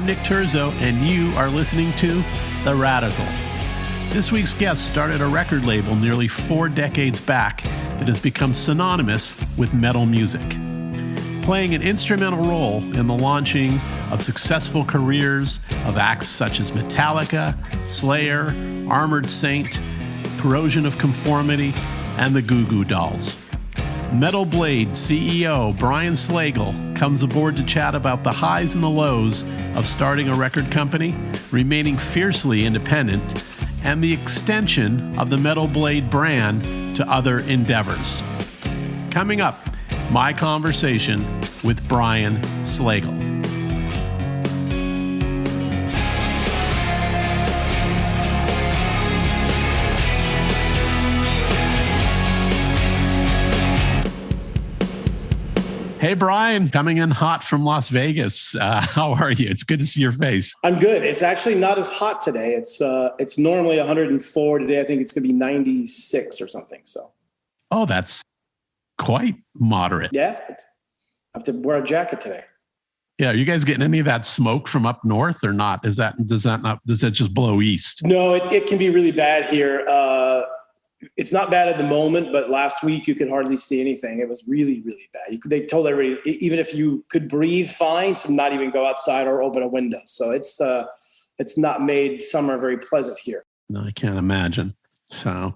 I'm Nick Terzo, and you are listening to The Radical. This week's guest started a record label nearly 4 decades back that has become synonymous with metal music, playing an instrumental role in the launching of successful careers of acts such as Metallica, Slayer, Armored Saint, Corrosion of Conformity, and the Goo Goo Dolls. Metal Blade CEO Brian Slagel comes aboard to chat about the highs and the lows of starting a record company, remaining fiercely independent, and the extension of the Metal Blade brand to other endeavors. Coming up, my conversation with Brian Slagel. Hey, Brian, coming in hot from Las Vegas. How are you? It's good to see your face. I'm good. It's actually not as hot today. It's normally 104 today. I think it's going to be 96 or something. So. Oh, that's quite moderate. Yeah. I have to wear a jacket today. Yeah. Are you guys getting any of that smoke from up north or not? Does that just blow east? No, it can be really bad here. It's not bad at the moment, but last week you could hardly see anything. It was really, really bad. They told everybody, even if you could breathe fine, to not even go outside or open a window. So it's not made summer very pleasant here. No, I can't imagine. So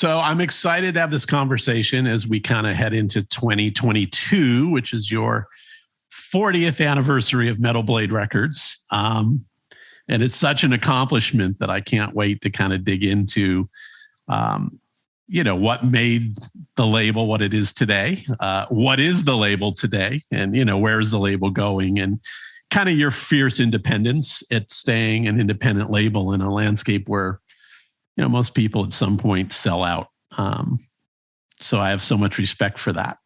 I'm excited to have this conversation as we kind of head into 2022, which is your 40th anniversary of Metal Blade Records. And it's such an accomplishment that I can't wait to kind of dig into what made the label what it is today, what is the label today, and, where is the label going, and kind of your fierce independence at staying an independent label in a landscape where, most people at some point sell out. So I have so much respect for that.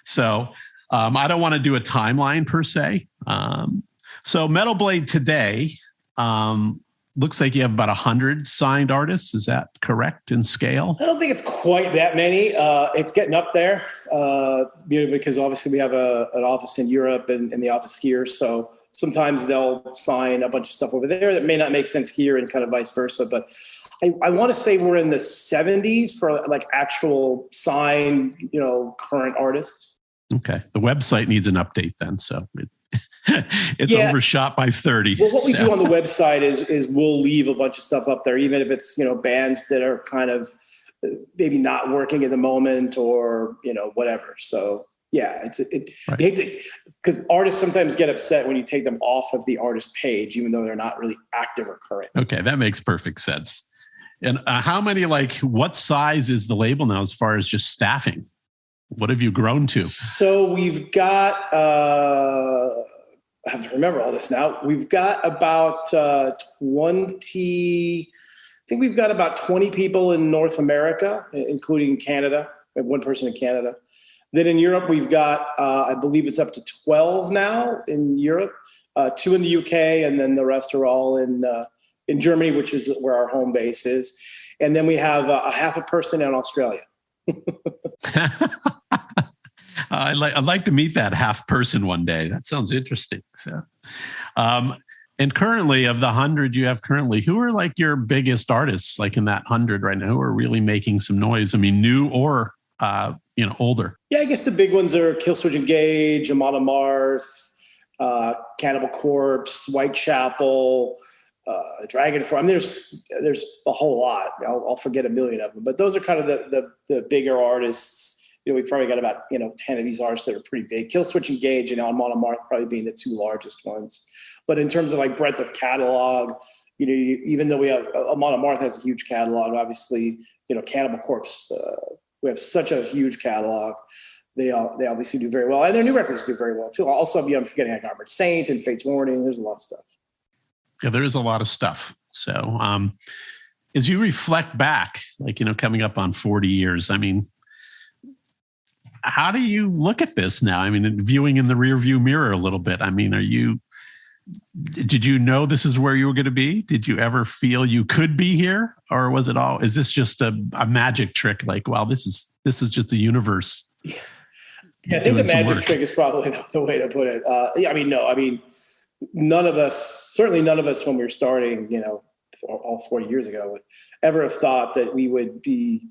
So I don't want to do a timeline per se. So Metal Blade today, looks like you have about 100 signed artists. Is that correct in scale? I don't think it's quite that many. It's getting up there, because obviously we have an office in Europe and the office here. So sometimes they'll sign a bunch of stuff over there that may not make sense here and kind of vice versa. But I want to say we're in the 70s for like actual signed, current artists. Okay. The website needs an update then. So it's overshot by 30. Well, what we do on the website is we'll leave a bunch of stuff up there, even if it's, bands that are kind of maybe not working at the moment or, whatever. So yeah, right. You hate to, because artists sometimes get upset when you take them off of the artist page, even though they're not really active or current. Okay. That makes perfect sense. And what size is the label now as far as just staffing? What have you grown to? So we've got, I have to remember all this now. We've got about 20. I think we've got about 20 people in North America, including Canada. We have one person in Canada. Then in Europe, we've got, I believe it's up to 12 now in Europe, 2 in the UK, and then the rest are all in Germany, which is where our home base is. And then we have a half a person in Australia. I'd like to meet that half person one day. That sounds interesting. So, and currently, of the 100 you have currently, who are like your biggest artists, like in that 100 right now, who are really making some noise? I mean, new or older. Yeah, I guess the big ones are Killswitch Engage, Amon Amarth, Cannibal Corpse, Whitechapel, Dragonfly. I mean, there's a whole lot. I'll forget a million of them, but those are kind of the bigger artists. We've probably got about 10 of these artists that are pretty big. Killswitch Engage and Amon Amarth probably being the 2 largest ones. But in terms of like breadth of catalog, even though we have Amon Amarth has a huge catalog, obviously, Cannibal Corpse, we have such a huge catalog. They obviously do very well, and their new records do very well too. Also, I'm forgetting like Armored Saint and Fate's Warning. There's a lot of stuff. Yeah, there is a lot of stuff. So, as you reflect back, like coming up on 40 years, I mean, how do you look at this now? I mean, viewing in the rearview mirror a little bit. I mean, did you know this is where you were going to be? Did you ever feel you could be here? Or is this just a magic trick? Like, wow, this is just the universe. Yeah, I think the magic trick is probably the way to put it. certainly none of us when we were starting, all 40 years ago would ever have thought that we would be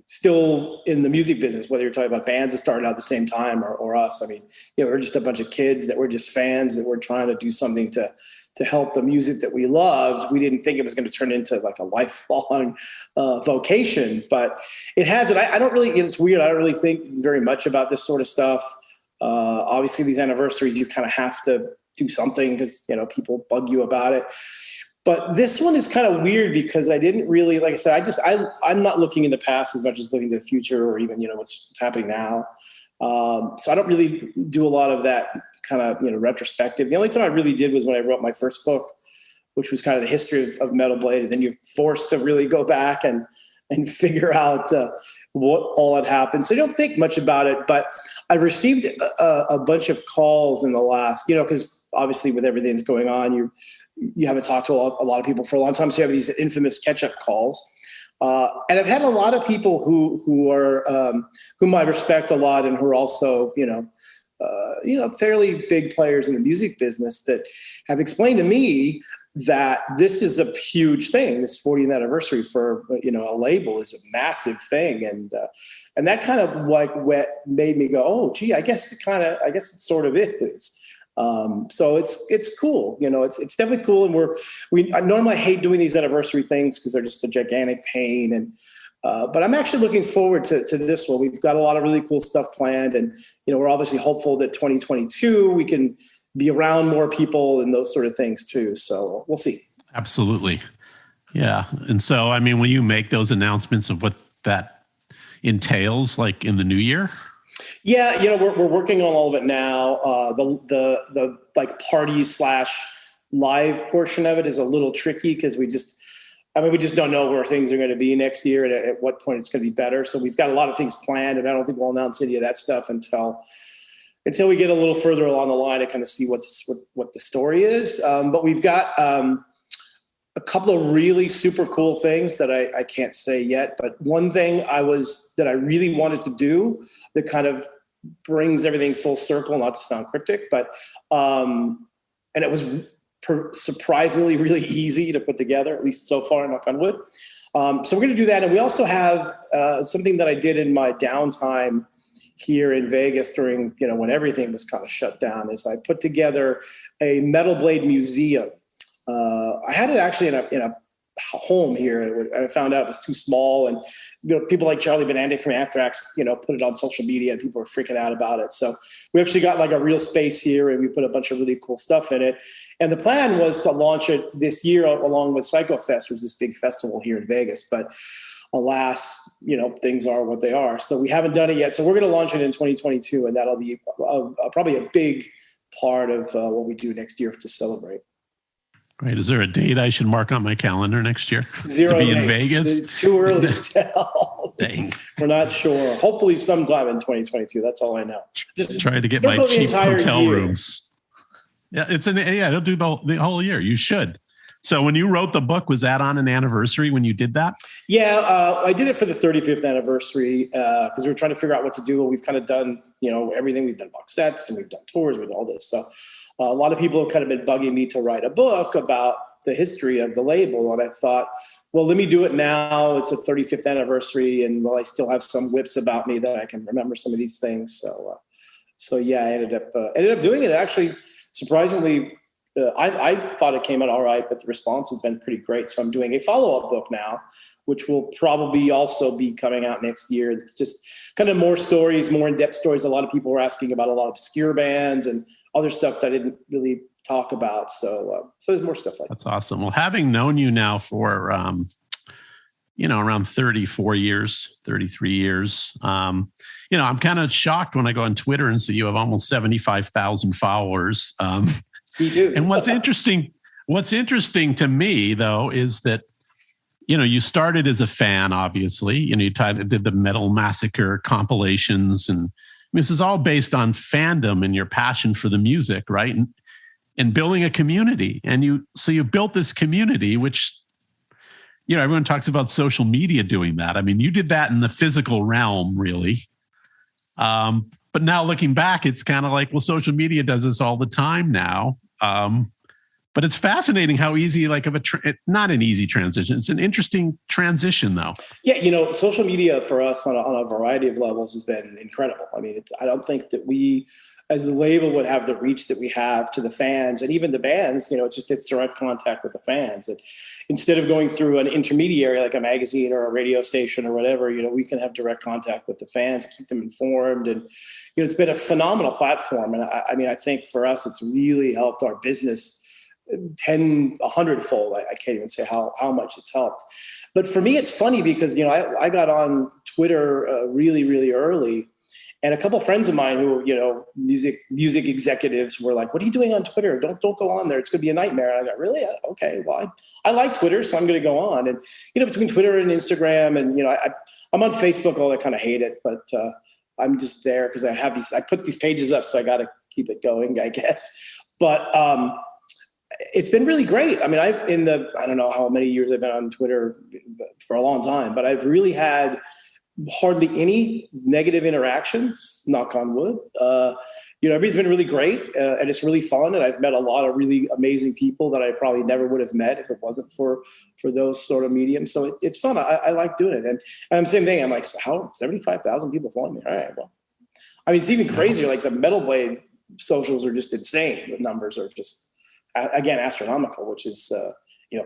still in the music business, whether you're talking about bands that started out at the same time or us. I mean, we're just a bunch of kids that were just fans that were trying to do something to help the music that we loved. We didn't think it was going to turn into like a lifelong vocation, but it hasn't. I don't really, it's weird. I don't really think very much about this sort of stuff. Obviously these anniversaries, you kind of have to do something because, people bug you about it. But this one is kind of weird because I didn't really, like I said, I'm not looking in the past as much as looking to the future or even, what's happening now. So I don't really do a lot of that kind of, retrospective. The only time I really did was when I wrote my first book, which was kind of the history of Metal Blade. And then you're forced to really go back and figure out what all had happened. So I don't think much about it, but I've received a bunch of calls in the last, because obviously with everything that's going on, you haven't talked to a lot of people for a long time. So you have these infamous catch-up calls. And I've had a lot of people who are, whom I respect a lot and who are also, fairly big players in the music business that have explained to me that this is a huge thing. This 40th anniversary for, a label is a massive thing. And that kind of like made me go, oh, gee, I guess it sort of is. So it's cool. It's definitely cool. And I normally hate doing these anniversary things because they're just a gigantic pain. And, but I'm actually looking forward to this one. We've got a lot of really cool stuff planned, and, we're obviously hopeful that 2022, we can be around more people and those sort of things too. So we'll see. Absolutely. Yeah. And so, I mean, when you make those announcements of what that entails, like in the new year? Yeah, we're working on all of it now. The like party / live portion of it is a little tricky because we just don't know where things are going to be next year and at what point it's going to be better. So we've got a lot of things planned, and I don't think we'll announce any of that stuff until we get a little further along the line to kind of see what the story is. But we've got a couple of really super cool things that I can't say yet. But one thing that I really wanted to do that kind of brings everything full circle, not to sound cryptic, but and it was surprisingly really easy to put together, at least so far, knock on wood. So we're going to do that. And we also have something that I did in my downtime here in Vegas during, when everything was kind of shut down, is I put together a Metal Blade museum. I had it actually in a home here, and I found out it was too small. And people like Charlie Benandic from Anthrax, put it on social media, and people were freaking out about it. So we actually got like a real space here, and we put a bunch of really cool stuff in it. And the plan was to launch it this year along with Psycho Fest, which is this big festival here in Vegas. But alas, things are what they are. So we haven't done it yet. So we're going to launch it in 2022, and that'll be probably a big part of what we do next year to celebrate. Great. Is there a date I should mark on my calendar next year? Zero to be dates. In Vegas? It's too early to tell. Dang. We're not sure. Hopefully sometime in 2022. That's all I know. Just trying to get my cheap hotel rooms. Yeah, it'll do the whole year. You should. So when you wrote the book, was that on an anniversary when you did that? Yeah, I did it for the 35th anniversary because we were trying to figure out what to do. We've kind of done, everything. We've done box sets and we've done tours. We've done all this stuff. A lot of people have kind of been bugging me to write a book about the history of the label. And I thought, well, let me do it now. It's a 35th anniversary. And I still have some whips about me that I can remember some of these things. So yeah, I ended up doing it. Actually, surprisingly, I thought it came out all right, but the response has been pretty great. So I'm doing a follow-up book now, which will probably also be coming out next year. It's just kind of more stories, more in-depth stories. A lot of people were asking about a lot of obscure bands and other stuff that I didn't really talk about. So there's more stuff like that. That's awesome. Well, having known you now for, around 34 years, 33 years, I'm kind of shocked when I go on Twitter and see you have almost 75,000 followers. Me too. And what's interesting to me, though, is that, you started as a fan, obviously. You did the Metal Massacre compilations, and this is all based on fandom and your passion for the music, right? And building a community. And you built this community, which, everyone talks about social media doing that. I mean, you did that in the physical realm, really. But now looking back, it's kind of like, well, social media does this all the time now. But it's fascinating how easy, like not an easy transition. It's an interesting transition though. Yeah. Social media for us on a variety of levels has been incredible. I mean, I don't think that we as a label would have the reach that we have to the fans and even the bands, it's direct contact with the fans. And instead of going through an intermediary like a magazine or a radio station or whatever, we can have direct contact with the fans, keep them informed. And, it's been a phenomenal platform. And I think for us, it's really helped our business 100-fold. I can't even say how much it's helped. But for me, it's funny because, I got on Twitter really, really early. And a couple of friends of mine who, music executives were like, "What are you doing on Twitter? Don't go on there. It's going to be a nightmare." And I got, "Really? Okay. Well, I like Twitter, so I'm going to go on." And, between Twitter and Instagram and, I'm on Facebook, although I kind of hate it, but I'm just there because I put these pages up, so I got to keep it going, I guess. But it's been really great. I mean, I don't know how many years I've been on Twitter for a long time, but I've really had hardly any negative interactions, knock on wood. Everybody's been really great and it's really fun. And I've met a lot of really amazing people that I probably never would have met if it wasn't for those sort of mediums. So it's fun. I like doing it. And same thing. I'm like, how 75,000 people follow me? All right. Well, I mean, it's even crazier. Like the Metal Blade socials are just insane. The numbers are just, again, astronomical, which is,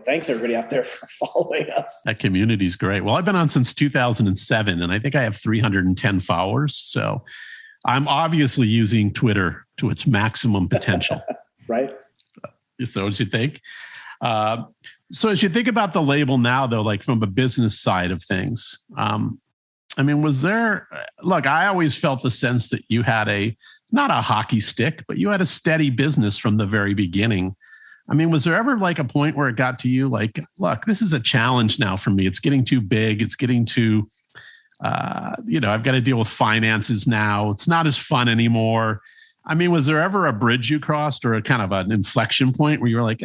thanks everybody out there for following us. That community is great. Well, I've been on since 2007 and I think I have 310 followers. So I'm obviously using Twitter to its maximum potential. Right. So as you think, as you think about the label now though, like from a business side of things, was there, look, I always felt the sense that you had not a hockey stick, but you had a steady business from the very beginning. I mean, was there ever like a point where it got to you like, look, this is a challenge now for me. It's getting too big. It's getting too, I've got to deal with finances now. It's not as fun anymore. I mean, was there ever a bridge you crossed or a kind of an inflection point where you were like,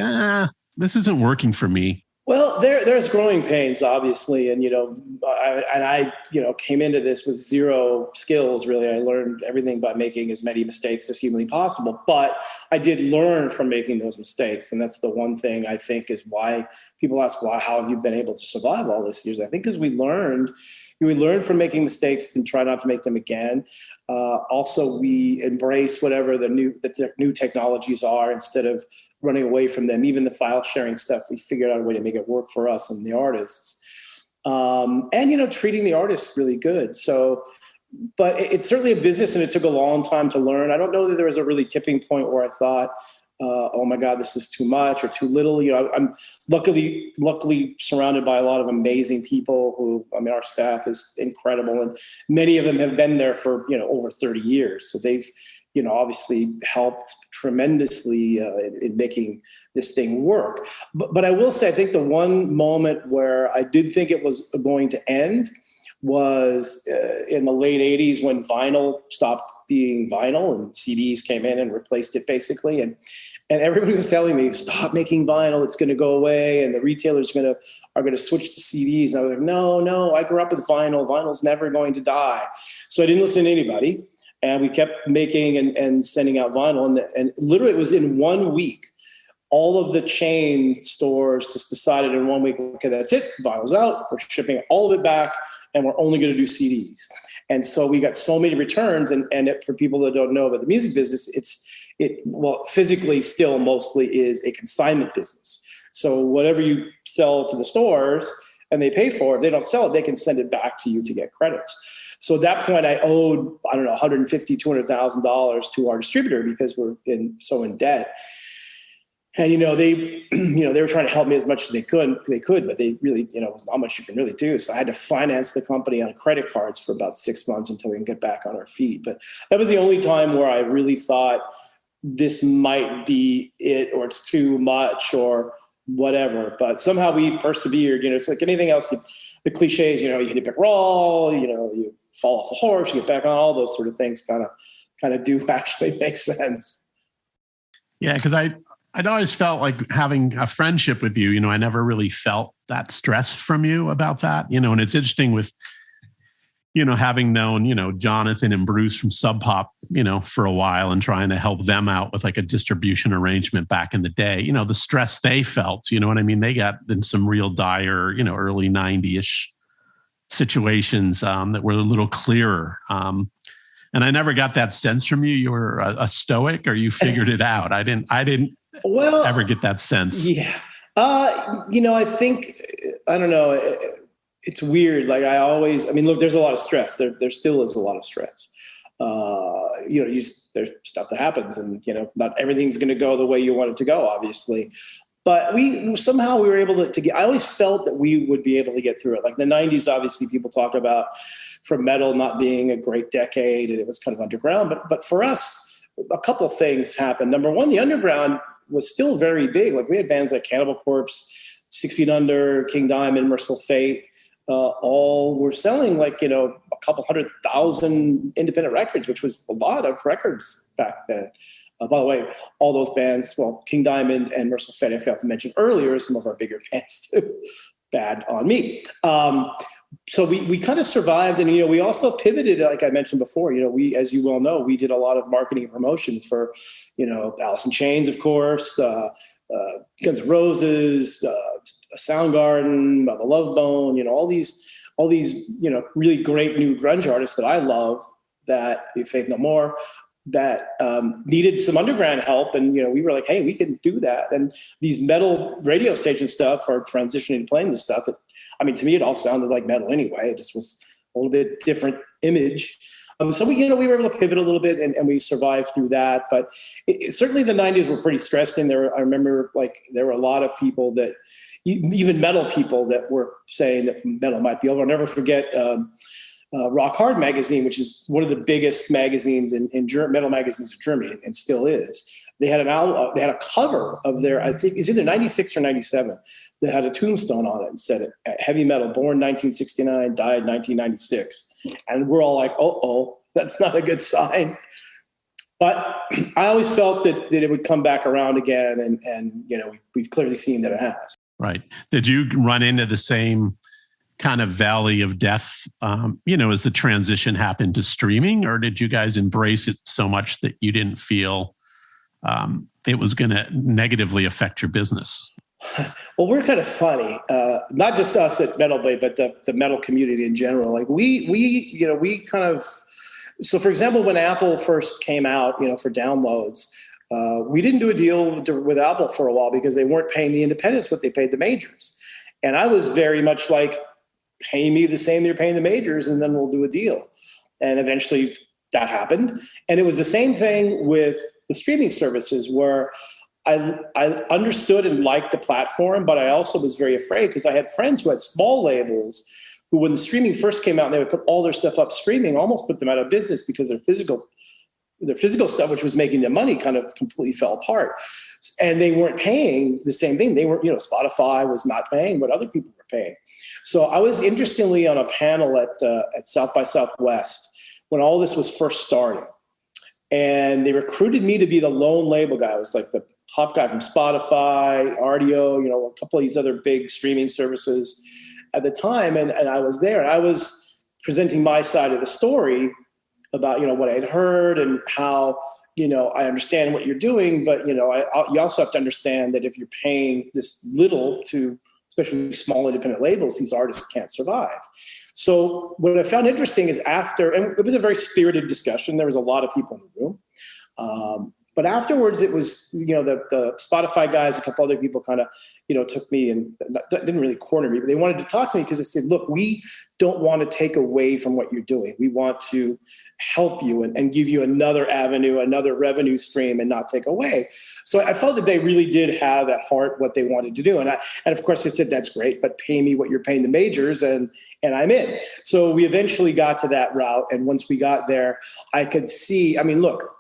this isn't working for me? Well, there's growing pains, obviously. And, I came into this with zero skills, really. I learned everything by making as many mistakes as humanly possible. But I did learn from making those mistakes. And that's the one thing I think is why people ask, how have you been able to survive all these years? I think because we learned from making mistakes and try not to make them again. Also, we embrace whatever the new technologies are instead of running away from them. Even the file sharing stuff, we figured out a way to make it work for us and the artists. And treating the artists really good. So, but it's certainly a business and it took a long time to learn. I don't know that there was a really tipping point where I thought, oh my God, this is too much or too little. I'm luckily surrounded by a lot of amazing people our staff is incredible. And many of them have been there for, over 30 years. So they've, obviously helped tremendously in making this thing work. But I will say, I think the one moment where I did think it was going to end was in the late 80s when vinyl stopped being vinyl and CDs came in and replaced it basically. And everybody was telling me, stop making vinyl, it's going to go away. And the retailers are going to switch to CDs. And I was like, no, I grew up with vinyl. Vinyl's never going to die. So I didn't listen to anybody. And we kept making and sending out vinyl. And literally it was in 1 week, all of the chain stores just decided in 1 week, okay, that's it. Vinyl's out. We're shipping all of it back and we're only going to do CDs. And so we got so many returns. And for people that don't know about the music business, physically still mostly is a consignment business. So whatever you sell to the stores and they pay for it, they don't sell it, they can send it back to you to get credits. So at that point I owed, $150,000, $200,000 to our distributor because we're so in debt. And, they were trying to help me as much as they could, but they really, was not much you can really do. So I had to finance the company on credit cards for about 6 months until we can get back on our feet. But that was the only time where I really thought this might be it, or it's too much or whatever. But somehow we persevered. It's like anything else. The cliches, you hit a big roll, you fall off the horse, you get back on, all those sort of things kind of do actually make sense. Yeah, because I'd always felt like having a friendship with you, I never really felt that stress from you about that, and it's interesting with, having known, Jonathan and Bruce from Sub Pop, for a while and trying to help them out with like a distribution arrangement back in the day, the stress they felt, you know what I mean? They got in some real dire, early 90-ish situations that were a little clearer. And I never got that sense from you. You were a stoic, or you figured it out. I didn't ever get that sense. Yeah. I think, I don't know. It's weird. Like look, there's a lot of stress. There still is a lot of stress. There's stuff that happens, and, not everything's going to go the way you want it to go, obviously. But we were able to get, I always felt that we would be able to get through it. Like the 90s, obviously people talk about for metal not being a great decade, and it was kind of underground. But for us, a couple things happened. Number one, the underground was still very big. Like we had bands like Cannibal Corpse, 6 Feet Under, King Diamond, Merciful Fate. All were selling like, a couple 100,000 independent records, which was a lot of records back then. By the way, all those bands, well, King Diamond and Merciful Fate, I failed to mention earlier, some of our bigger bands too. Bad on me. So we kind of survived, and, we also pivoted, like I mentioned before, we, as you well know, we did a lot of marketing and promotion for, Alice in Chains, of course, Guns N' Roses, Soundgarden, The Love Bone, all these, really great new grunge artists that I loved, that Faith No More, that needed some underground help. And, we were like, hey, we can do that. And these metal radio station stuff are transitioning to playing this stuff. To me, it all sounded like metal anyway. It just was a little bit different image. So we were able to pivot a little bit, and we survived through that. But certainly the 90s were pretty stressing. I remember there were a lot of people that, even metal people, that were saying that metal might be over. I'll never forget Rock Hard magazine, which is one of the biggest magazines in metal magazines in Germany, and still is. They had they had a cover of their, I think it's either 96 or 97, that had a tombstone on it and said, heavy metal, born 1969, died 1996. And we're all like, oh, that's not a good sign. But I always felt that it would come back around again. And we've clearly seen that it has. Right. Did you run into the same kind of valley of death, as the transition happened to streaming, or did you guys embrace it so much that you didn't feel it was going to negatively affect your business? Well, we're kind of funny, not just us at Metal Blade, but the metal community in general. Like we kind of, so for example, when Apple first came out, for downloads, we didn't do a deal with Apple for a while because they weren't paying the independents what they paid the majors. And I was very much like, pay me the same you're paying the majors, and then we'll do a deal. And eventually that happened. And it was the same thing with the streaming services, where I understood and liked the platform, but I also was very afraid because I had friends who had small labels who, when the streaming first came out, and they would put all their stuff up streaming, almost put them out of business because their physical stuff, which was making them money, kind of completely fell apart. And they weren't paying the same thing. They were, Spotify was not paying what other people were paying. So I was interestingly on a panel at South by Southwest when all this was first starting. And they recruited me to be the lone label guy. I was like the top guy from Spotify, RDO, a couple of these other big streaming services at the time. And I was there, and I was presenting my side of the story about, what I had heard and how, I understand what you're doing, but, you also have to understand that if you're paying this little to especially small independent labels, these artists can't survive. So what I found interesting is and it was a very spirited discussion. There was a lot of people in the room. But afterwards, it was, the Spotify guys, a couple other people kind of, took me and didn't really corner me, but they wanted to talk to me because they said, look, we don't want to take away from what you're doing. We want to help you and give you another avenue, another revenue stream, and not take away. So I felt that they really did have at heart what they wanted to do. And of course I said, that's great, but pay me what you're paying the majors, and I'm in. So we eventually got to that route. And once we got there, I could see, look,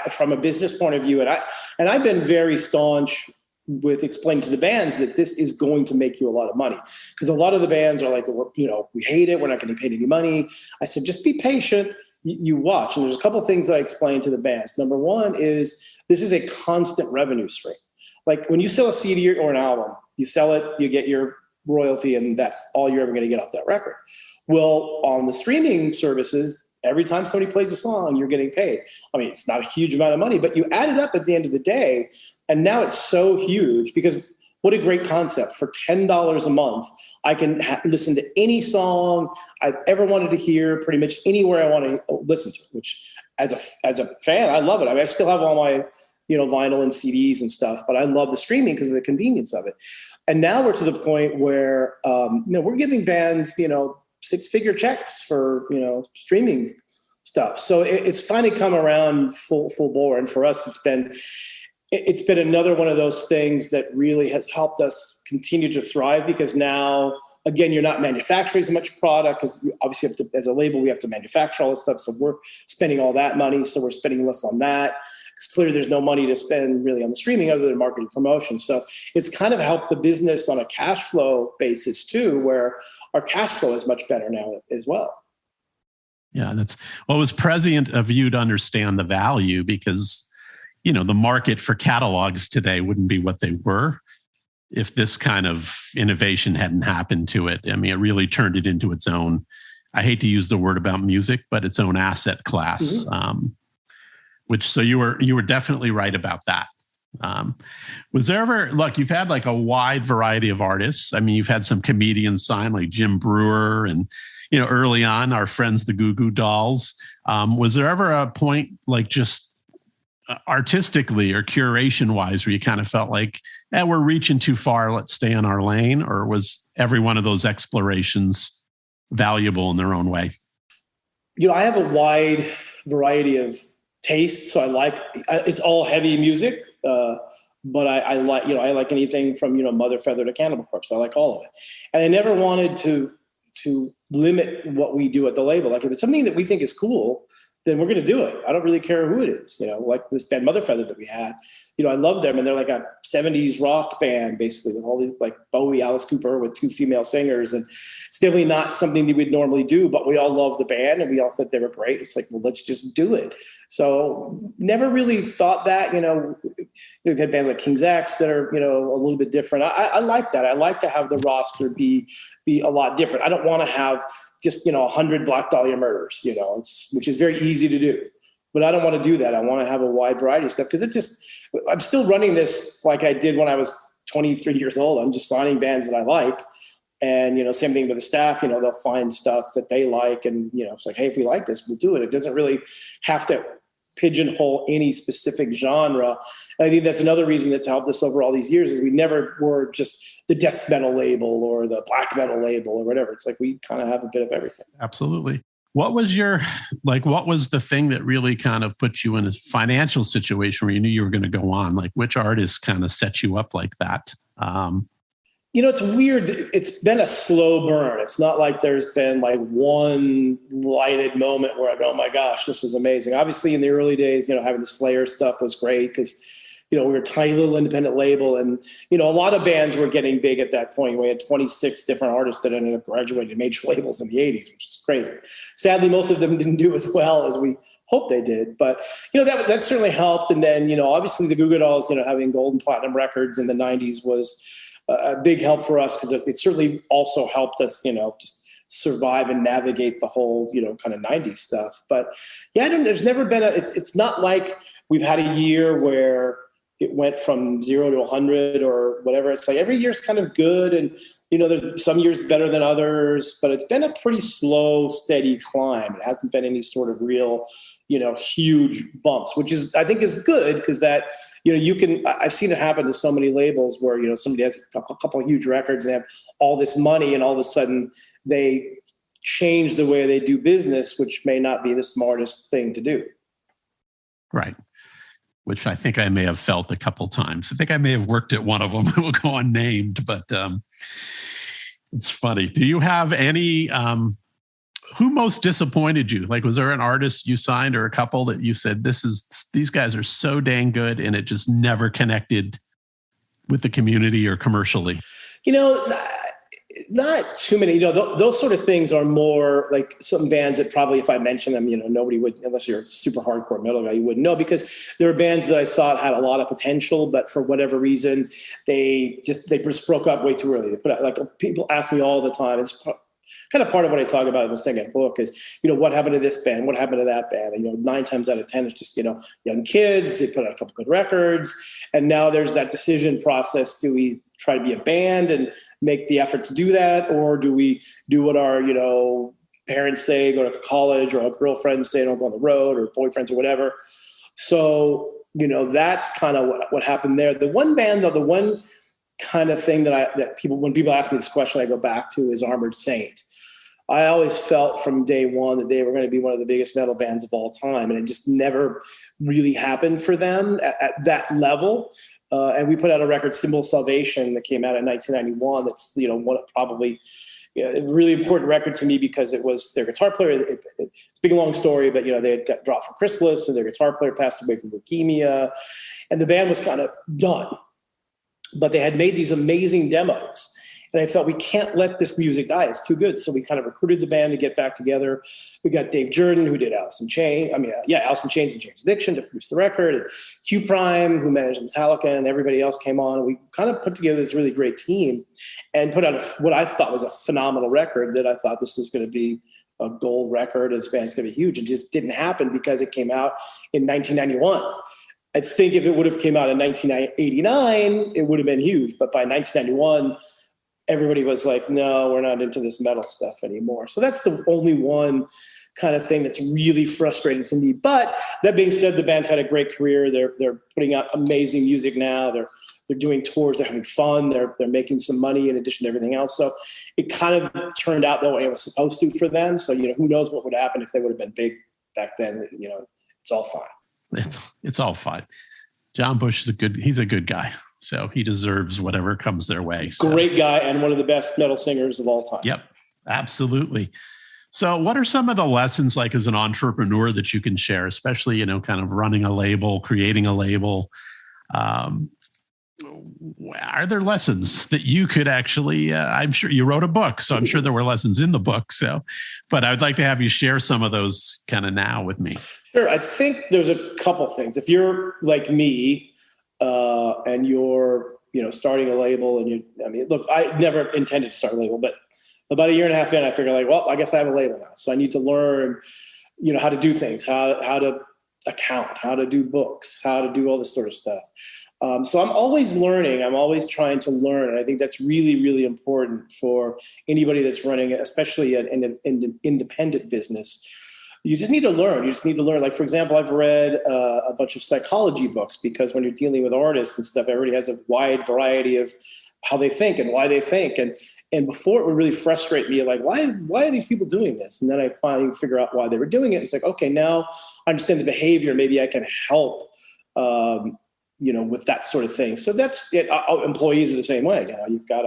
from a business point of view, and I've been very staunch with explaining to the bands that this is going to make you a lot of money, because a lot of the bands are like, we hate it, we're not going to pay any money. I said, just be patient, you watch. And there's a couple of things that I explained to the bands. Number one is this is a constant revenue stream. Like when you sell a CD or an album, you sell it, you get your royalty, and that's all you're ever going to get off that record. Well, on the streaming services, every time somebody plays a song, you're getting paid. I mean, it's not a huge amount of money, but you add it up at the end of the day. And now it's so huge because what a great concept. For $10 a month, I can listen to any song I've ever wanted to hear pretty much anywhere I want to listen to, which as a fan, I love it. I mean, I still have all my, vinyl and CDs and stuff, but I love the streaming because of the convenience of it. And now we're to the point where, we're giving bands, 6-figure checks for, streaming stuff. So it's finally come around full bore. And for us, it's been another one of those things that really has helped us continue to thrive, because now, again, you're not manufacturing as much product, because you obviously have to, as a label, we have to manufacture all this stuff. So we're spending all that money. So we're spending less on that. It's clear there's no money to spend really on the streaming other than marketing promotion. So it's kind of helped the business on a cash flow basis too, where our cash flow is much better now as well. Yeah, it was prescient of you to understand the value, because the market for catalogs today wouldn't be what they were if this kind of innovation hadn't happened to it. I mean, it really turned it into its own, I hate to use the word about music, but its own asset class. Mm-hmm. So you were definitely right about that. Was there ever, look, you've had like a wide variety of artists. I mean, you've had some comedians sign like Jim Brewer and, early on, our friends, the Goo Goo Dolls. Was there ever a point like just artistically or curation wise where you kind of felt like, we're reaching too far, let's stay in our lane? Or was every one of those explorations valuable in their own way? I have a wide variety of tastes. So it's all heavy music. But I like anything from, Mother Feather to Cannibal Corpse. I like all of it. And I never wanted to limit what we do at the label. Like if it's something that we think is cool, then we're going to do it. I don't really care who it is. Like this band Mother Feather that we had, I love them. And they're like a 70s rock band, basically, with all these like Bowie, Alice Cooper with 2 female singers. And it's definitely not something that we'd normally do, but we all love the band and we all thought they were great. It's like, well, let's just do it. So never really thought that, we've had bands like King's X that are, a little bit different. I like that. I like to have the roster be a lot different. I don't want to have just, 100 Black Dahlia Murders, which is very easy to do, but I don't want to do that. I want to have a wide variety of stuff, because I'm still running this like I did when I was 23 years old. I'm just signing bands that I like. And, same thing with the staff, they'll find stuff that they like. And, it's like, hey, if we like this, we'll do it. It doesn't really have to pigeonhole any specific genre. And I think that's another reason that's helped us over all these years, is we never were just the death metal label or the black metal label or whatever. It's like we kind of have a bit of everything. Absolutely. What was the thing that really kind of put you in a financial situation where you knew you were going to go on? Like which artists kind of set you up like that? It's weird. It's been a slow burn. It's not like there's been like one lighted moment where I go, oh my gosh, this was amazing. Obviously in the early days, having the Slayer stuff was great because, we were a tiny little independent label, and, a lot of bands were getting big at that point. We had 26 different artists that ended up graduating major labels in the 80s, which is crazy. Sadly, most of them didn't do as well as we hoped they did, but, that certainly helped. And then, obviously the Goo Goo Dolls, having gold and platinum records in the 90s was a big help for us, because it certainly also helped us, just survive and navigate the whole, kind of 90s stuff. But yeah, there's never been it's not like we've had a year where it went from 0 to 100 or whatever. It's like every year's kind of good. And, there's some years better than others, but it's been a pretty slow, steady climb. It hasn't been any sort of real, huge bumps, which I think is good, because that, I've seen it happen to so many labels where, somebody has a couple of huge records, they have all this money, and all of a sudden they change the way they do business, which may not be the smartest thing to do. Right. Which I think I may have felt a couple times. I think I may have worked at one of them. It will go unnamed, but it's funny. Do you have any, who most disappointed you? Like, was there an artist you signed or a couple that you said, these guys are so dang good, and it just never connected with the community or commercially? Not too many. Those sort of things are more like some bands that probably, if I mention them, nobody would, unless you're a super hardcore metal guy, you wouldn't know, because there are bands that I thought had a lot of potential, but for whatever reason, they just broke up way too early. They put out, like, people ask me all the time, it's kind of part of what I talk about in the second book is, what happened to this band? What happened to that band? And, 9 times out of 10, it's just, young kids, they put out a couple good records. And now there's that decision process. Do we try to be a band and make the effort to do that? Or do we do what our, parents say, go to college, or our girlfriends say, don't go on the road, or boyfriends or whatever. So, that's kind of what happened there. The one band, though, the one kind of thing when people ask me this question, I go back to is Armored Saint. I always felt from day one that they were going to be one of the biggest metal bands of all time. And it just never really happened for them at that level. And we put out a record, Symbol of Salvation, that came out in 1991. That's, probably a really important record to me because it was their guitar player. It's a big, long story, but, they had got dropped from Chrysalis and their guitar player passed away from leukemia. And the band was kind of done. But they had made these amazing demos. And I felt we can't let this music die. It's too good. So we kind of recruited the band to get back together. We got Dave Jordan, who did Alice in Chains and Jane's Addiction to produce the record. And Q Prime, who managed Metallica, and everybody else came on. And we kind of put together this really great team and put out what I thought was a phenomenal record that I thought this is going to be a gold record. And this band's going to be huge. It just didn't happen because it came out in 1991. I think if it would have came out in 1989, it would have been huge. But by 1991, everybody was like, no, we're not into this metal stuff anymore. So that's the only one kind of thing that's really frustrating to me. But that being said, the band's had a great career. They're putting out amazing music now. They're doing tours. They're having fun. They're making some money in addition to everything else. So it kind of turned out the way it was supposed to for them. So, who knows what would happen if they would have been big back then. It's all fine. It's all fine. John Bush he's a good guy. So he deserves whatever comes their way. So. Great guy and one of the best metal singers of all time. Yep, absolutely. So what are some of the lessons like as an entrepreneur that you can share, especially, kind of running a label, creating a label? Are there lessons that you could actually, I'm sure you wrote a book, so I'm sure there were lessons in the book. So, but I'd like to have you share some of those kind of now with me. Sure. I think there's a couple things. If you're like me and you're, starting a label look, I never intended to start a label, but about a year and a half in, I figured I guess I have a label now. So I need to learn, how to do things, how to account, how to do books, how to do all this sort of stuff. So I'm always learning. I'm always trying to learn. And I think that's really, really important for anybody that's running, especially an independent business. You just need to learn. You just need to learn. Like, for example, I've read a bunch of psychology books because when you're dealing with artists and stuff, everybody has a wide variety of how they think and why they think. And before it would really frustrate me, like, why are these people doing this? And then I finally figure out why they were doing it. It's like, okay, now I understand the behavior. Maybe I can help, with that sort of thing. So that's it. Employees are the same way. You've got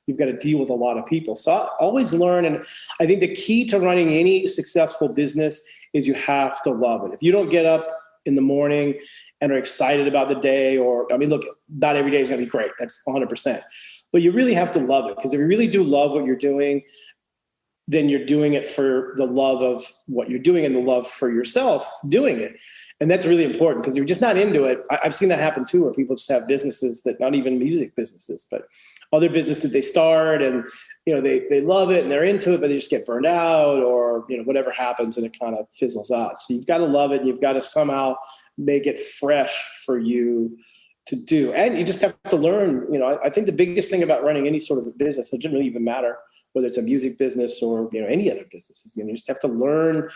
to deal with a lot of people. So I always learn. And I think the key to running any successful business is you have to love it. If you don't get up in the morning and are excited about the day, look, not every day is going to be great. That's 100%. But you really have to love it, because if you really do love what you're doing, then you're doing it for the love of what you're doing and the love for yourself doing it. And that's really important, because if you're just not into it, I've seen that happen too, where people just have businesses that, not even music businesses, but other businesses they start and, they love it and they're into it, but they just get burned out or, whatever happens and it kind of fizzles out. So you've got to love it. And you've got to somehow make it fresh for you to do. And you just have to learn, I think the biggest thing about running any sort of a business, it doesn't really even matter whether it's a music business or, any other businesses, you just have to learn.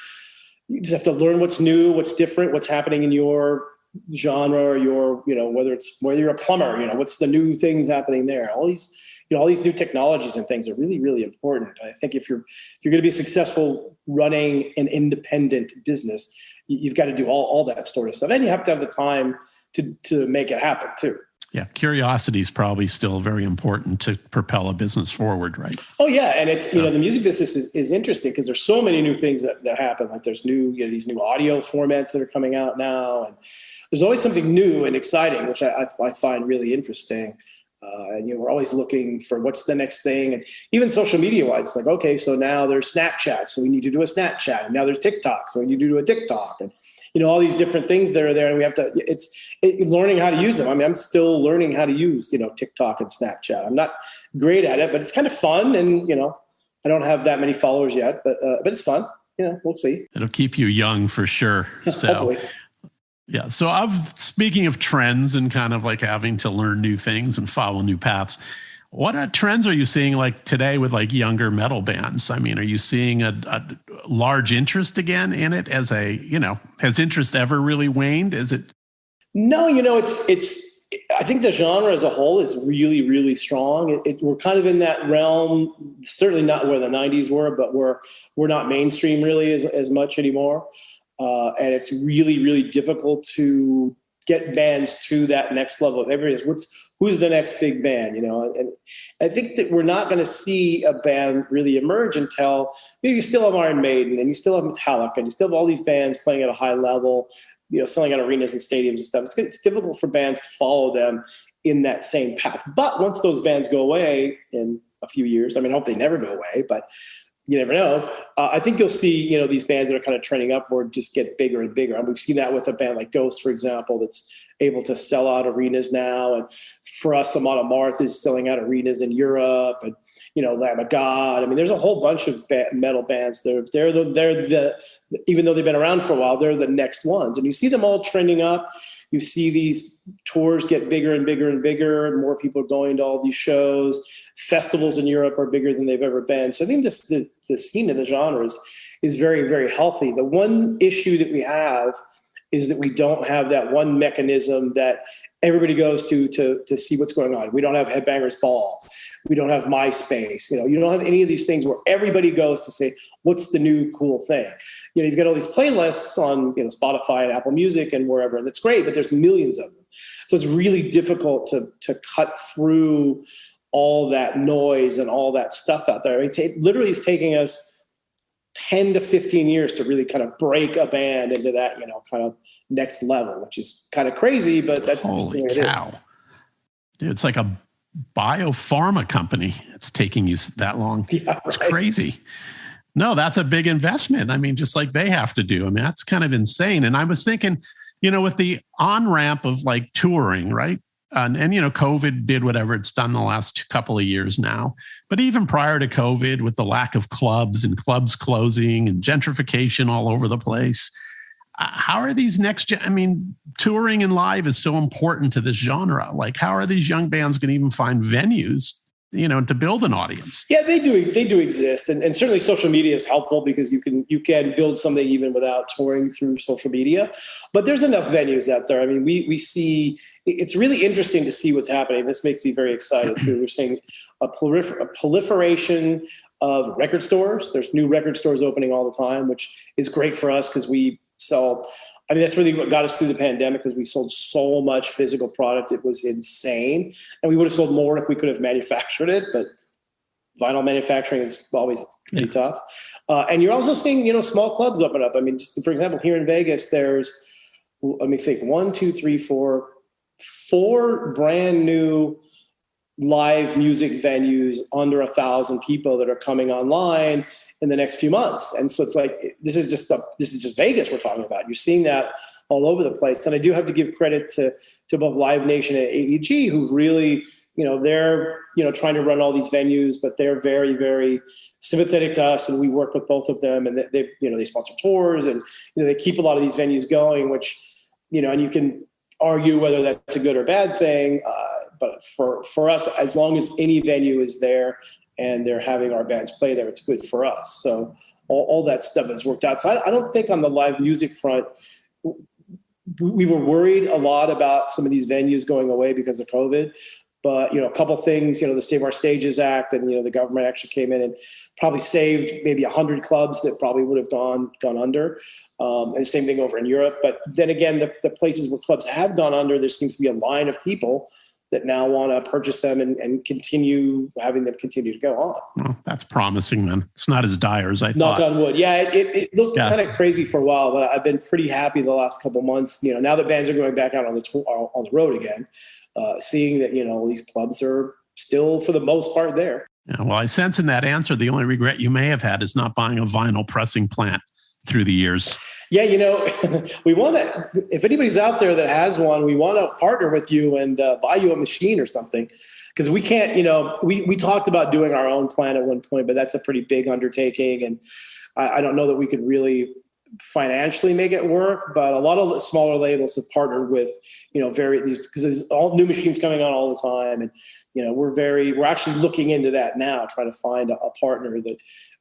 You just have to learn what's new, what's different, what's happening in your genre, or your, whether you're a plumber, what's the new things happening there. All these new technologies and things are really, really important. And I think if you're going to be successful running an independent business, you've got to do all that sort of stuff. And you have to have the time to make it happen too. Yeah. Curiosity is probably still very important to propel a business forward, right? Oh yeah. And it's, the music business is interesting because there's so many new things that happen. Like there's these new audio formats that are coming out now. And there's always something new and exciting, which I find really interesting. And we're always looking for what's the next thing. And even social media wise, it's like, okay, so now there's Snapchat, so we need to do a Snapchat. And now there's TikTok, so we need to do a TikTok. And all these different things that are there, and we have to, it's learning how to use them. I mean, I'm still learning how to use, TikTok and Snapchat. I'm not great at it, but it's kind of fun. And, I don't have that many followers yet, but it's fun. We'll see. It'll keep you young for sure. So, hopefully. Yeah. So speaking of trends and kind of like having to learn new things and follow new paths, what trends are you seeing like today with like younger metal bands? I mean, are you seeing a large interest again in it has interest ever really waned? Is it? No, I think the genre as a whole is really, really strong. We're kind of in that realm, certainly not where the 90s were, but we're not mainstream really as much anymore. And it's really, really difficult to get bands to that next level. Who's the next big band, And I think that we're not going to see a band really emerge until you still have Iron Maiden and you still have Metallica and you still have all these bands playing at a high level, selling out arenas and stadiums and stuff. It's difficult for bands to follow them in that same path. But once those bands go away in a few years, I hope they never go away, but you never know. I think you'll see, these bands that are kind of trending upward just get bigger and bigger. We've seen that with a band like Ghost, for example, that's able to sell out arenas now. And for us, Amon Amarth is selling out arenas in Europe, and Lamb of God. There's a whole bunch of metal bands. They're even though they've been around for a while, they're the next ones. And you see them all trending up. You see these tours get bigger and bigger and bigger, and more people are going to all these shows. Festivals in Europe are bigger than they've ever been. So I think the scene of the genres is very, very healthy. The one issue that we have is that we don't have that one mechanism that everybody goes to see what's going on. We don't have Headbangers Ball. We don't have MySpace. You don't have any of these things where everybody goes to say, what's the new cool thing? You've got all these playlists on Spotify and Apple Music and wherever, and that's great, but there's millions of them. So it's really difficult to cut through all that noise and all that stuff out there. It literally is taking us 10 to 15 years to really kind of break a band into that, kind of next level, which is kind of crazy, but that's just the way it is. Dude, it's like a biopharma company. It's taking you that long. Yeah, it's right. Crazy. No, that's a big investment. Just like they have to do. That's kind of insane. And I was thinking, with the on-ramp of like touring, right? And COVID did whatever it's done the last couple of years now. But even prior to COVID, with the lack of clubs and clubs closing and gentrification all over the place, how are these touring and live is so important to this genre. Like, how are these young bands going to even find venues, to build an audience? Yeah, they do exist. And certainly social media is helpful because you can build something even without touring through social media. But there's enough venues out there. We see, it's really interesting to see what's happening. This makes me very excited too. We're seeing a proliferation of record stores. There's new record stores opening all the time, which is great for us because we sell. That's really what got us through the pandemic, because we sold so much physical product. It was insane. And we would have sold more if we could have manufactured it, but vinyl manufacturing is always pretty tough. And you're also seeing, small clubs open up. Just for example, here in Vegas, there's, let me think, 4 brand new live music venues under 1,000 people that are coming online in the next few months. And so it's like, this is just Vegas we're talking about. You're seeing that all over the place. And I do have to give credit to both Live Nation and AEG, who really, they're, trying to run all these venues, but they're very, very sympathetic to us. And we work with both of them, and they sponsor tours, and, they keep a lot of these venues going, which, and you can argue whether that's a good or bad thing. But for us, as long as any venue is there and they're having our bands play there, it's good for us. So all that stuff has worked out. So I don't think on the live music front, we were worried a lot about some of these venues going away because of COVID. But, a couple things, the Save Our Stages Act, and, the government actually came in and probably saved maybe 100 clubs that probably would have gone under. And same thing over in Europe. But then again, the places where clubs have gone under, there seems to be a line of people that now want to purchase them and continue having them continue to go on. Well, that's promising, then. It's not as dire as I thought. Knock on wood. Yeah, it looked kind of crazy for a while, but I've been pretty happy the last couple of months. Now that bands are going back out on the road again, seeing that, these clubs are still, for the most part, there. Yeah, well, I sense in that answer, the only regret you may have had is not buying a vinyl pressing plant through the years. Yeah, we want to, if anybody's out there that has one, we want to partner with you and buy you a machine or something. Because we can't, we talked about doing our own plant at one point, but that's a pretty big undertaking. And I don't know that we could really financially make it work, but a lot of the smaller labels have partnered with, because there's all new machines coming on all the time. And, we're actually looking into that now, trying to find a partner that,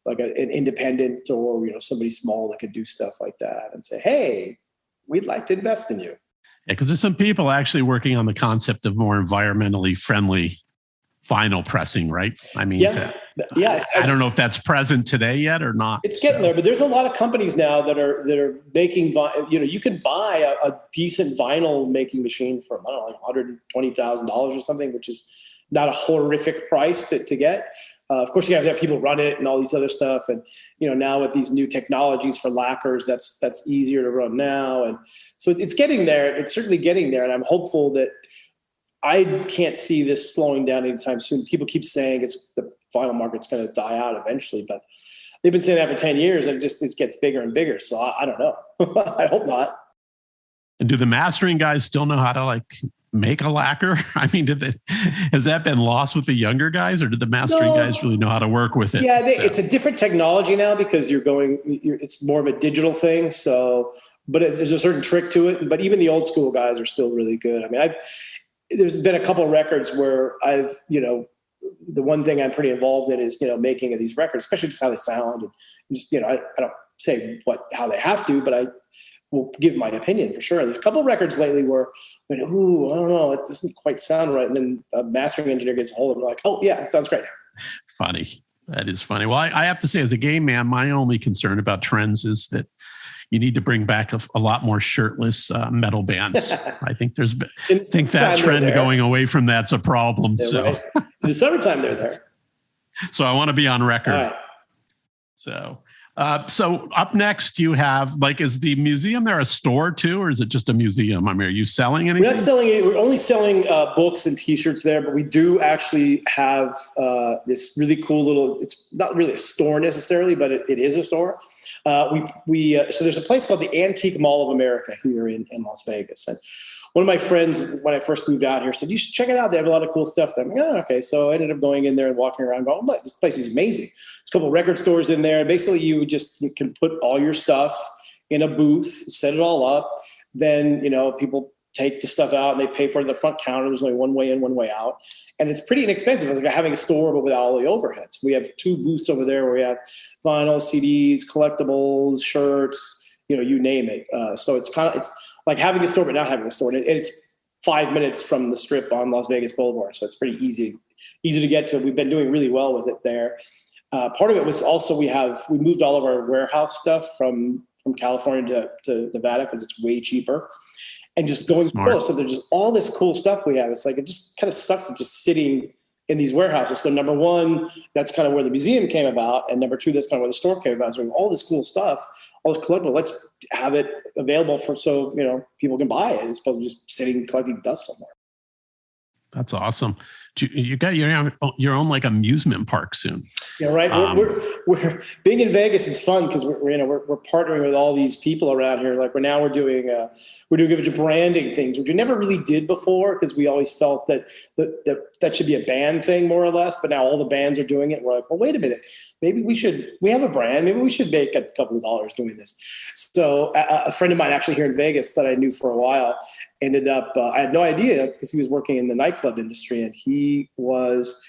like an independent or, somebody small that could do stuff like that and say, hey, we'd like to invest in you. Yeah, because there's some people actually working on the concept of more environmentally friendly vinyl pressing, right? I mean, I don't know if that's present today yet or not. It's getting there, but there's a lot of companies now that are making, you can buy a decent vinyl making machine for, I don't know, like $120,000 or something, which is not a horrific price to get. Of course, you have to have people run it and all these other stuff. And, now with these new technologies for lacquers, that's easier to run now. And so it's getting there. It's certainly getting there. And I'm hopeful that I can't see this slowing down anytime soon. People keep saying the vinyl market's going to die out eventually, but they've been saying that for 10 years and it gets bigger and bigger. So I don't know. I hope not. And do the mastering guys still know how to make a lacquer? I mean, has that been lost with the younger guys, or did the mastering guys really know how to work with it? Yeah, it's a different technology now because it's more of a digital thing. So, but there's a certain trick to it. But even the old school guys are still really good. I mean, there's been a couple of records where the one thing I'm pretty involved in is, making of these records, especially just how they sound. And just, I don't say how they have to, but I will give my opinion for sure. There's a couple of records lately where, I don't know, it doesn't quite sound right. And then a mastering engineer gets a hold of it, like, oh yeah, it sounds great. Funny. That is funny. Well, I have to say, as a game man, my only concern about trends is that you need to bring back a lot more shirtless metal bands. I think that trend going away from that's a problem. Yeah, so right. In the summertime, they're there. So I want to be on record. All right. So up next you have, is the museum there a store too, or is it just a museum? I mean, are you selling anything? We're not selling it. We're only selling books and T-shirts there, but we do actually have this really cool little, it's not really a store necessarily, but it is a store. So there's a place called the Antique Mall of America here in Las Vegas. And one of my friends, when I first moved out here, said, you should check it out. They have a lot of cool stuff there. I'm like, okay. So I ended up going in there and walking around going, oh, this place is amazing. There's a couple of record stores in there. Basically, you can put all your stuff in a booth, set it all up. Then, people take the stuff out and they pay for it at the front counter. There's only one way in, one way out. And it's pretty inexpensive. It's like having a store, but without all the overheads. We have 2 booths over there where we have vinyl, CDs, collectibles, shirts, you name it. So it's like having a store, but not having a store. And it's 5 minutes from the strip on Las Vegas Boulevard. So it's pretty easy to get to. We've been doing really well with it there. Part of it was also we moved all of our warehouse stuff from California to Nevada because it's way cheaper. And just going close. So there's just all this cool stuff we have. It's like, it just kind of sucks of just sitting in these warehouses. So number one, that's kind of where the museum came about. And number two, that's kind of where the store came about. So we have all this cool stuff, all this collectible. Let's have it available so people can buy it as opposed to just sitting collecting dust somewhere. That's awesome. You got your own amusement park soon. Yeah, right. We're being in Vegas. It's fun because we're partnering with all these people around here. Like we're doing a bunch of branding things, which we never really did before because we always felt that should be a band thing more or less. But now all the bands are doing it. We're like, well, wait a minute. Maybe we have a brand. Maybe we should make a couple of dollars doing this. So a friend of mine actually here in Vegas that I knew for a while ended up, I had no idea because he was working in the nightclub industry and he was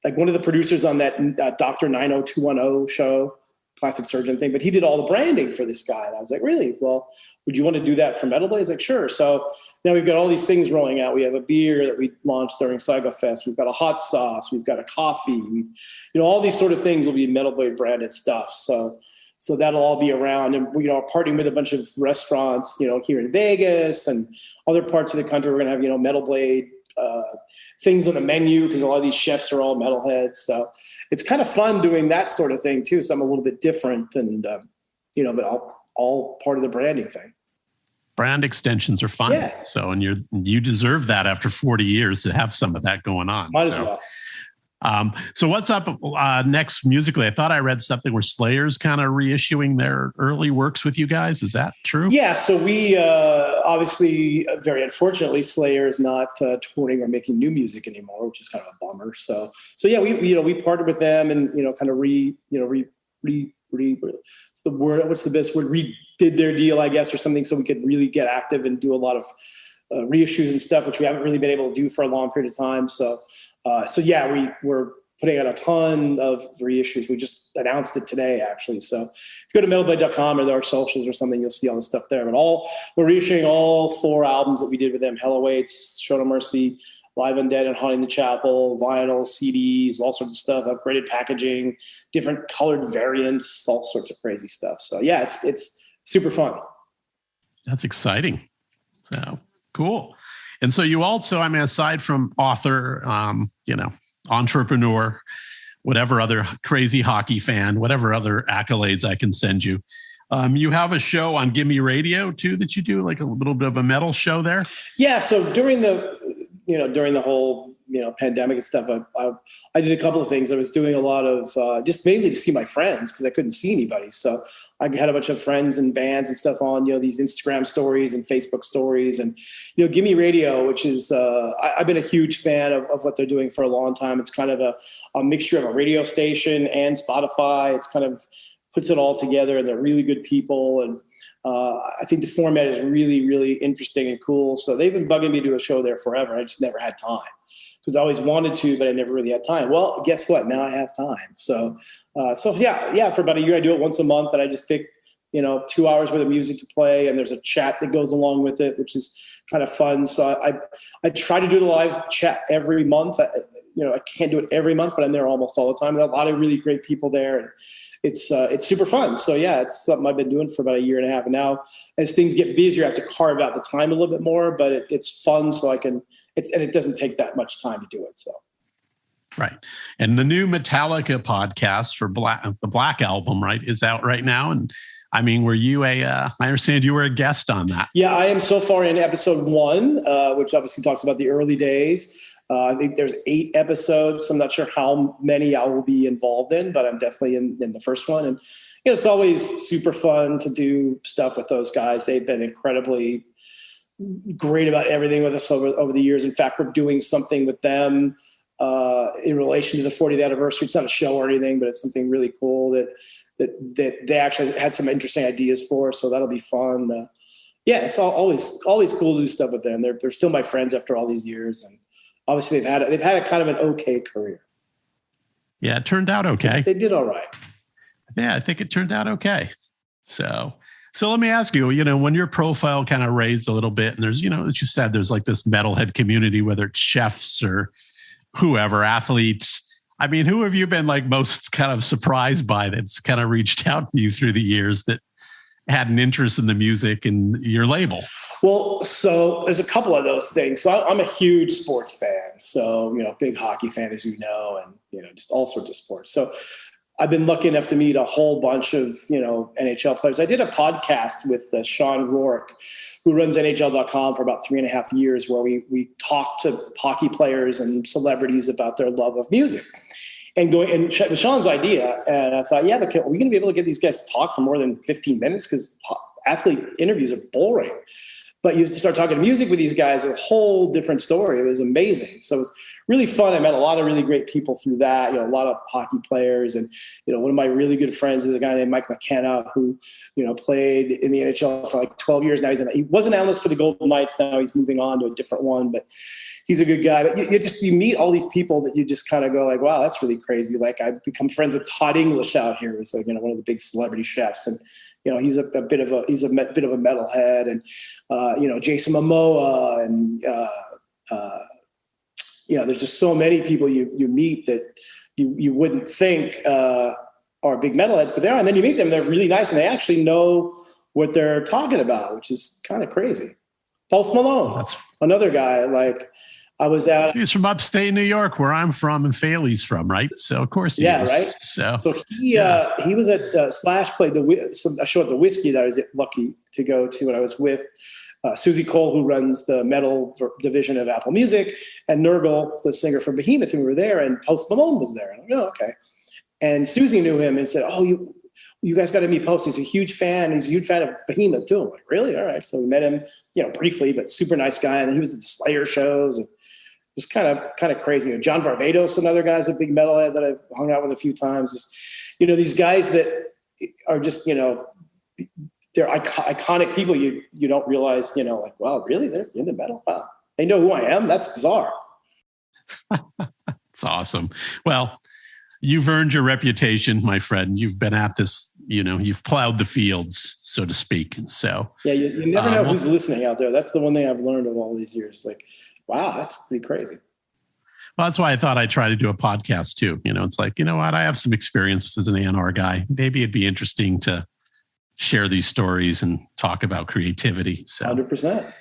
like one of the producers on that Dr. 90210 show, plastic surgeon thing, but he did all the branding for this guy. And I was like, really? Well, would you want to do that for Metal Blade? He's like, sure. So now we've got all these things rolling out. We have a beer that we launched during Slagel Fest. We've got a hot sauce. We've got a coffee. All these sort of things will be Metal Blade branded stuff. So that'll all be around, and partnering with a bunch of restaurants, here in Vegas and other parts of the country. We're gonna have Metal Blade things on the menu because a lot of these chefs are all metalheads. So it's kind of fun doing that sort of thing too. So I'm a little bit different, and but all part of the branding thing. Brand extensions are fun. Yeah. So, and you deserve that after 40 years to have some of that going on. Might as well. So what's up next musically? I thought I read something where Slayer's kind of reissuing their early works with you guys. Is that true? Yeah. So we obviously, very unfortunately, Slayer is not touring or making new music anymore, which is kind of a bummer. So yeah, we partnered with them and kind of what's the word? What's the best word? Redid their deal, I guess, or something, so we could really get active and do a lot of reissues and stuff, which we haven't really been able to do for a long period of time. So yeah, we're putting out a ton of reissues. We just announced it today, actually. So if you go to metalblade.com or our socials or something, you'll see all the stuff there. But we're reissuing all 4 albums that we did with them: Hell Awaits, Show No Mercy, Live Undead, and Haunting the Chapel, vinyl, CDs, all sorts of stuff, upgraded packaging, different colored variants, all sorts of crazy stuff. So yeah, it's super fun. That's exciting. So cool. And so you also, aside from author, entrepreneur, whatever other crazy hockey fan, whatever other accolades I can send you, you have a show on Gimme Radio too that you do, like a little bit of a metal show there. Yeah. So during the whole pandemic and stuff, I did a couple of things. I was doing a lot of just mainly to see my friends because I couldn't see anybody. So I had a bunch of friends and bands and stuff on, these Instagram stories and Facebook stories, and Gimme Radio, which is I've been a huge fan of what they're doing for a long time. It's kind of a mixture of a radio station and Spotify. It's kind of puts it all together, and they're really good people. And I think the format is really, really interesting and cool. So they've been bugging me to do a show there forever. I just never had time because I always wanted to, but I never really had time. Well, guess what? Now I have time. So yeah, for about a year, I do it once a month, and I just pick, 2 hours worth of music to play. And there's a chat that goes along with it, which is kind of fun. So I try to do the live chat every month. I can't do it every month, but I'm there almost all the time. There are a lot of really great people there, and it's super fun. So yeah, it's something I've been doing for about a year and a half. And now as things get busier, I have to carve out the time a little bit more, but it's fun. So and it doesn't take that much time to do it. So. Right. And the new Metallica podcast for the Black album, right, is out right now. And were you I understand you were a guest on that. Yeah, I am so far in episode 1, which obviously talks about the early days. I think there's 8 episodes. I'm not sure how many I will be involved in, but I'm definitely in the first one. And it's always super fun to do stuff with those guys. They've been incredibly great about everything with us over the years. In fact, we're doing something with them in relation to the 40th anniversary. It's not a show or anything, but it's something really cool that they actually had some interesting ideas for. So that'll be fun. Yeah, it's always cool to do stuff with them. They're still my friends after all these years, and obviously they've had a kind of an okay career. Yeah, it turned out okay. They did all right. Yeah, I think it turned out okay. So let me ask you, when your profile kind of raised a little bit, and there's, as you said, there's like this metalhead community, whether it's chefs or whoever, athletes. Who have you been like most kind of surprised by that's kind of reached out to you through the years that had an interest in the music and your label? Well, so there's a couple of those things. So I'm a huge sports fan. So, big hockey fan, as you know, and, just all sorts of sports. So I've been lucky enough to meet a whole bunch of, NHL players. I did a podcast with Sean Rourke, who runs NHL.com for about 3.5 years, where we talked to hockey players and celebrities about their love of music. And it was Sean's idea. And I thought, yeah, but are we going to be able to get these guys to talk for more than 15 minutes? Because athlete interviews are boring. But you start talking music with these guys, a whole different story. It was amazing. So it was really fun. I met a lot of really great people through that, a lot of hockey players. And, one of my really good friends is a guy named Mike McKenna, who, played in the NHL for like 12 years now. He was an analyst for the Golden Knights. Now he's moving on to a different one, but he's a good guy. But you meet all these people that you just kind of go like, wow, that's really crazy. Like I've become friends with Todd English out here, who's like, one of the big celebrity chefs. And, he's a bit of a metalhead, and Jason Momoa, and there's just so many people you meet that you wouldn't think are big metalheads, but they are. And then you meet them, they're really nice, and they actually know what they're talking about, which is kind of crazy. Post Malone, that's another guy. Like I was out. He's from upstate New York, where I'm from, and Faley's from, right? So of course he is. Right. So he was at Slash played a show at the Whiskey that I was lucky to go to, and I was with Susie Cole, who runs the metal division of Apple Music, and Nurgle, the singer from Behemoth, and we were there, and Post Malone was there. And I'm like, oh, okay. And Susie knew him and said, oh, you guys got to meet Post. He's a huge fan. He's a huge fan of Behemoth too. I'm like, really? All right. So we met him, briefly, but super nice guy. And he was at the Slayer shows and just kind of crazy. John Varvatos, another guy's a big metalhead that I've hung out with a few times. Just, these guys that are just, they're iconic people. You don't realize, like, wow, really? They're into metal? Wow. They know who I am. That's bizarre. It's awesome. Well, you've earned your reputation, my friend. You've been at this, you've plowed the fields, so to speak. And so, yeah, you never know who's listening out there. That's the one thing I've learned of all these years. Like, wow, that's pretty crazy. Well, that's why I thought I'd try to do a podcast too. It's like, you know what? I have some experience as an A&R guy. Maybe it'd be interesting to share these stories and talk about creativity. So 100%.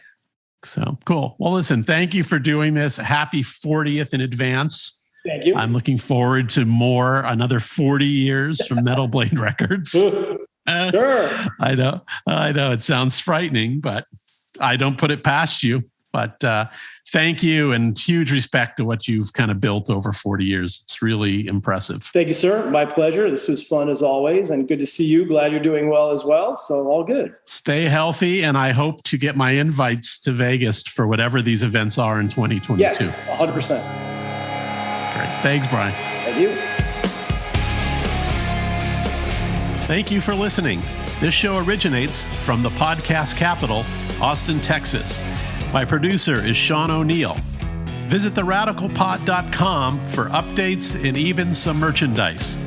So cool. Well, listen, thank you for doing this. Happy 40th in advance. Thank you. I'm looking forward to another 40 years from Metal Blade Records. Sure. I know. It sounds frightening, but I don't put it past you. But thank you, and huge respect to what you've kind of built over 40 years. It's really impressive. Thank you, sir. My pleasure. This was fun as always, and good to see you. Glad you're doing well as well. So all good. Stay healthy, and I hope to get my invites to Vegas for whatever these events are in 2022. Yes, 100%. Great. Thanks, Brian. Thank you. Thank you for listening. This show originates from the podcast capital, Austin, Texas. My producer is Sean O'Neill. Visit theradicalpod.com for updates and even some merchandise.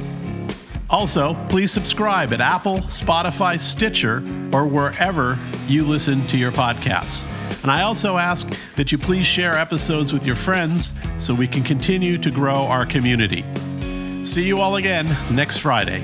Also, please subscribe at Apple, Spotify, Stitcher, or wherever you listen to your podcasts. And I also ask that you please share episodes with your friends so we can continue to grow our community. See you all again next Friday.